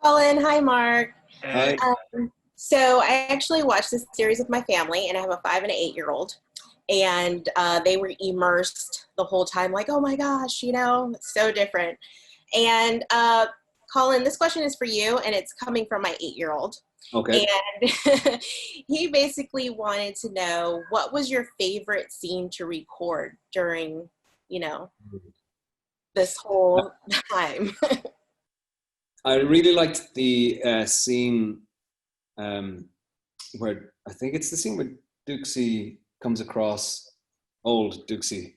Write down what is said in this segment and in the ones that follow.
Colin. Hi, Mark. Hi. So I actually watched this series with my family, and I have a 5 and an 8-year-old, and they were immersed the whole time, like, oh my gosh, it's so different. And Colin, this question is for you, and it's coming from my 8-year-old. Okay. And he basically wanted to know, what was your favorite scene to record during, you know, this whole time? I really liked the scene where I think it's the scene where Duxie comes across old Duxie,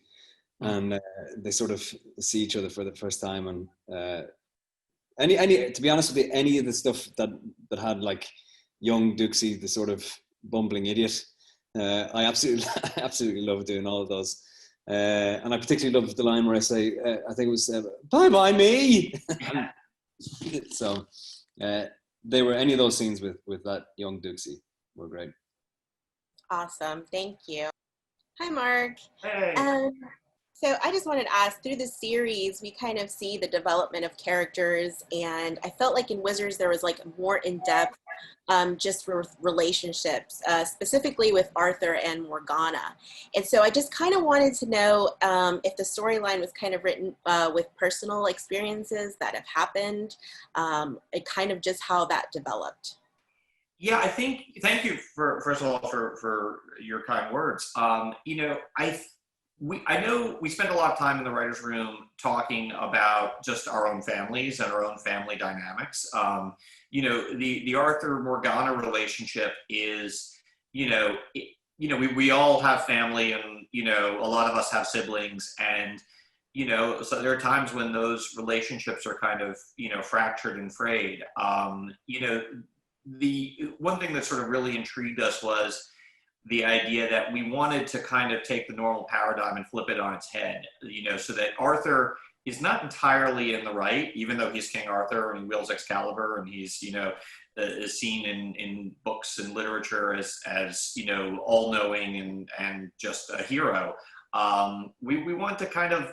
and they sort of see each other for the first time. And any to be honest with you, any of the stuff that had like young Duxie, the sort of bumbling idiot, I absolutely I absolutely love doing all of those. And I particularly love the line where I say, I think it was, "Bye bye me." So they were any of those scenes with that young Duxie were great. Awesome. Thank you. Hi, Mark. Hey. So I just wanted to ask, through the series, we kind of see the development of characters, and I felt like in Wizards there was like more in-depth just for relationships, specifically with Arthur and Morgana. And so I just kind of wanted to know if the storyline was kind of written with personal experiences that have happened, and kind of just how that developed. Yeah, thank you for, first of all, for your kind words. I know we spend a lot of time in the writer's room talking about just our own families and our own family dynamics. The Arthur Morgana relationship is, we all have family, and, a lot of us have siblings, and, so there are times when those relationships are kind of, fractured and frayed. The one thing that sort of really intrigued us was the idea that we wanted to kind of take the normal paradigm and flip it on its head, so that Arthur is not entirely in the right, even though he's King Arthur and he wields Excalibur, and he's, is seen in books and literature as all-knowing and just a hero. We want to kind of,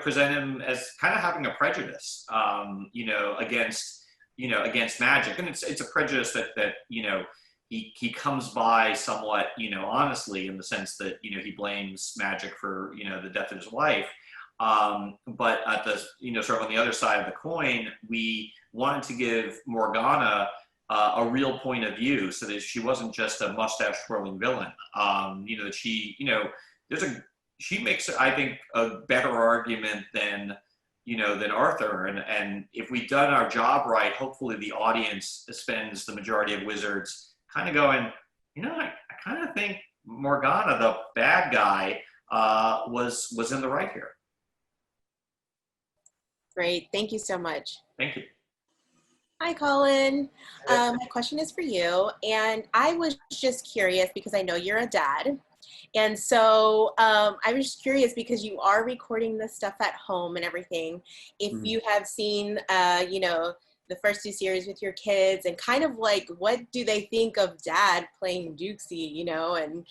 present him as kind of having a prejudice, against magic. And it's a prejudice that he comes by somewhat, honestly, in the sense that, he blames magic for, the death of his wife. But at the, sort of on the other side of the coin, we wanted to give Morgana a real point of view, so that she wasn't just a mustache twirling villain. That she makes, I think, a better argument than Arthur. And if we've done our job right, hopefully the audience spends the majority of Wizards kind of going, I kind of think Morgana, the bad guy, was in the right here. Great. Thank you so much. Thank you. Hi, Colin. My question is for you. And I was just curious because I know you're a dad. And so I was just curious, because you are recording this stuff at home and everything, if you have seen, the first two series with your kids, and kind of like, what do they think of Dad playing Duxie, and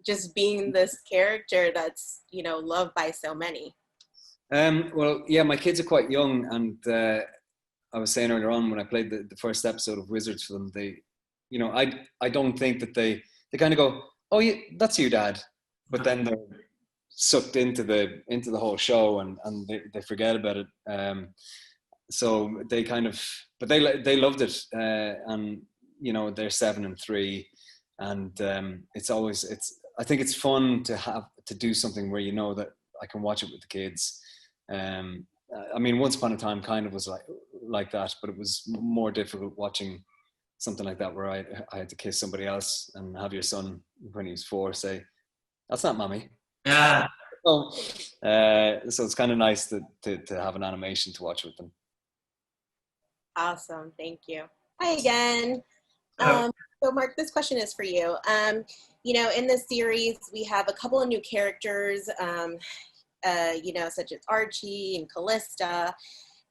just being this character that's, loved by so many? Well, yeah, my kids are quite young, and I was saying earlier on when I played the first episode of Wizards for them, they, I don't think that they kind of go, "Oh yeah, that's you, Dad," but then they're sucked into the whole show, and they forget about it. So they kind of, but they loved it, and they're 7 and 3, and I think it's fun to do something where that I can watch it with the kids. I mean, Once Upon a Time kind of was like that, but it was more difficult watching something like that where I had to kiss somebody else and have your son, when he was 4, say, "That's not mommy." Yeah. So it's kind of nice to have an animation to watch with them. Awesome. Thank you. Hi again. So Mark, this question is for you. In this series, we have a couple of new characters, such as Archie and Callista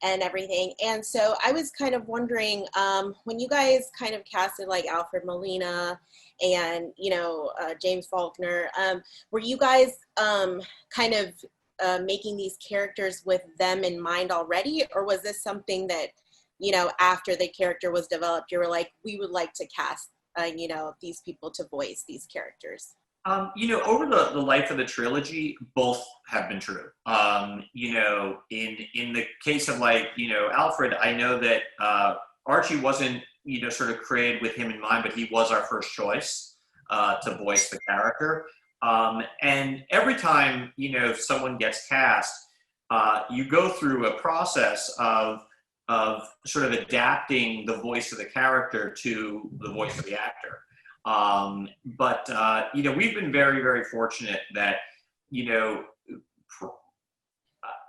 and everything. And so I was kind of wondering, when you guys kind of casted like Alfred Molina and, James Faulkner, were you guys kind of making these characters with them in mind already? Or was this something that you know, after the character was developed, you were like, we would like to cast, you know, these people to voice these characters? You know, over the life of the trilogy, both have been true. You know, in the case of like, you know, Alfred, I know that Archie wasn't, you know, sort of created with him in mind, but he was our first choice to voice the character. And every time, you know, someone gets cast, you go through a process of sort of adapting the voice of the character to the voice of the actor. But you know, we've been very, very fortunate that, you know,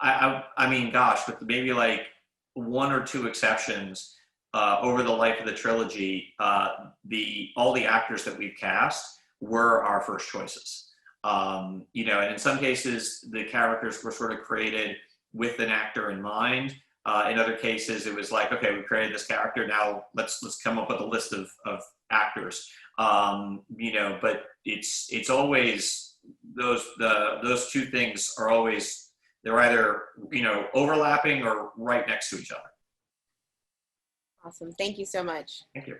I mean, gosh, with maybe like one or two exceptions, over the life of the trilogy, all the actors that we've cast were our first choices. You know, and in some cases, the characters were sort of created with an actor in mind. In other cases, it was like, okay, we created this character. Now let's come up with a list of actors. You know, but it's always those two things are always, they're either, you know, overlapping or right next to each other. Awesome. Thank you so much. Thank you.